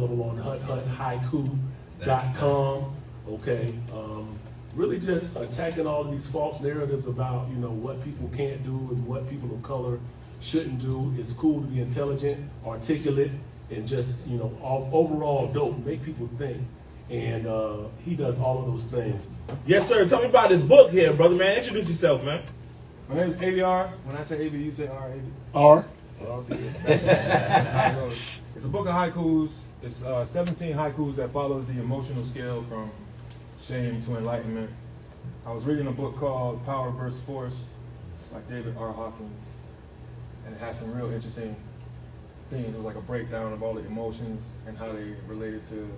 on haiku.com. Okay, really just attacking all of these false narratives about what people can't do and what people of color shouldn't do. It's cool to be intelligent, articulate, and just overall dope. Make people think. And he does all of those things. Yes, sir. Tell me about this book here, brother, man. Introduce yourself, man. My name is ABR. When I say AB, you say R. AB. R. It's a book of haikus. It's 17 haikus that follows the emotional scale from shame to enlightenment. I was reading a book called Power vs. Force by David R. Hawkins, and it has some real interesting things. It was like a breakdown of all the emotions and how they related to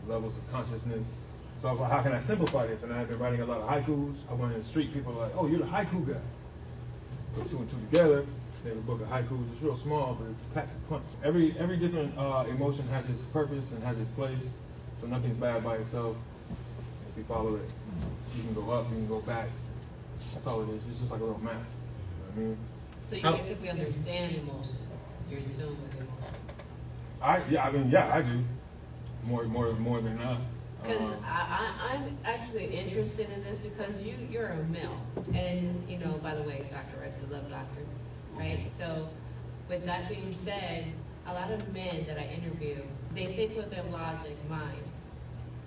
levels of consciousness. So I was like, how can I simplify this? And I've been writing a lot of haikus. I went in the street, people were like, oh, you're the haiku guy. Put two and two together, they have a book of haikus. It's real small, but it packs a punch. Every different emotion has its purpose and has its place, so nothing's bad by itself. If you follow it, you can go up, you can go back. That's all it is. It's just like a little map. You know what I mean? So you basically understand emotions. You're in tune with emotions. I do. More than enough. Because I'm actually interested in this because you're a male, and by the way, Dr. Rex, the love doctor, right? So, with that being said, a lot of men that I interview, they think with their logic mind,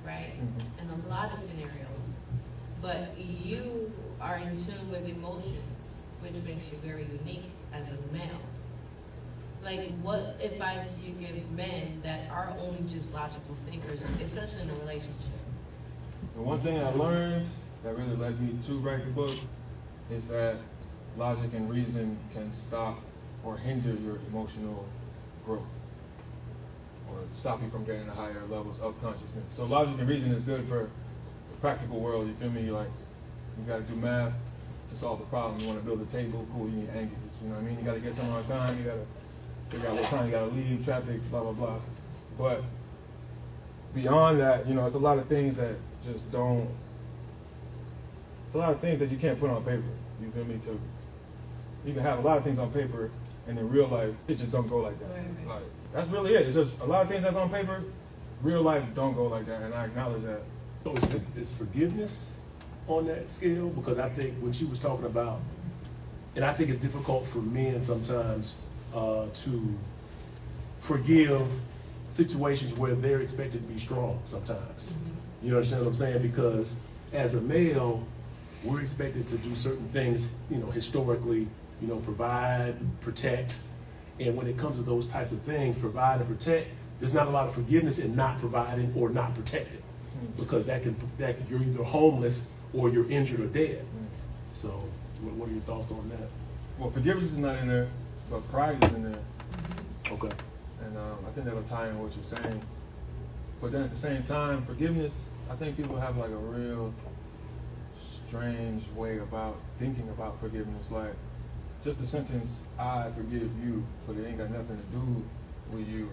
right? In a lot of scenarios, but you are in tune with emotions, which makes you very unique as a male. Like, what advice do you give men that are only just logical thinkers, especially in a relationship? The one thing I learned that really led me to write the book is that logic and reason can stop or hinder your emotional growth, or stop you from getting to higher levels of consciousness. So logic and reason is good for the practical world, you feel me? Like, you gotta do math to solve the problem. You wanna build a table, cool, you need angles, you know what I mean? You gotta get somewhere on time, you gotta figure out what time you gotta leave, traffic, blah, blah, blah. But beyond that, it's a lot of things that just don't, it's a lot of things that you can't put on paper, you feel me, too. You can have a lot of things on paper, and in real life, it just don't go like that. Right. Like, that's really it. It's just a lot of things that's on paper, real life don't go like that, and I acknowledge that. So is forgiveness on that scale? Because I think what you was talking about, and I think it's difficult for men sometimes to forgive situations where they're expected to be strong sometimes. You understand what I'm saying? Because as a male, we're expected to do certain things, historically, provide, protect. And when it comes to those types of things, provide and protect, there's not a lot of forgiveness in not providing or not protecting. Because that you're either homeless or you're injured or dead. So what are your thoughts on that? Well, forgiveness is not in there, but pride is in there. Okay. And I think that'll tie in what you're saying. But then at the same time, forgiveness, I think people have like a real strange way about thinking about forgiveness. Like, just the sentence, I forgive you, but it ain't got nothing to do with you.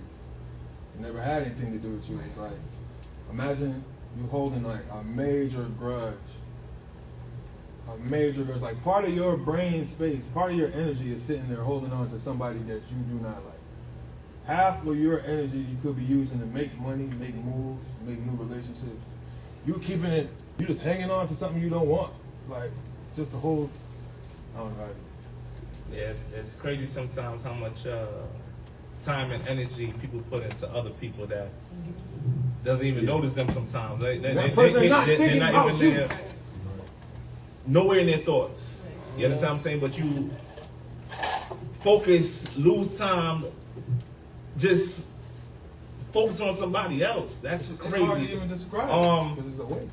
It never had anything to do with you. It's like, imagine you holding like a major grudge. Like part of your brain space, part of your energy is sitting there holding on to somebody that you do not like. Half of your energy you could be using to make money, make moves, make new relationships. You keeping it, you just hanging on to something you don't want. Like, just the whole, I don't know. Yeah, it's crazy sometimes how much time and energy people put into other people that doesn't even notice them sometimes. They're not even there. Nowhere in their thoughts. You understand what I'm saying? But you lose time, just focus on somebody else. That's crazy. It's hard to even describe because it's a waste.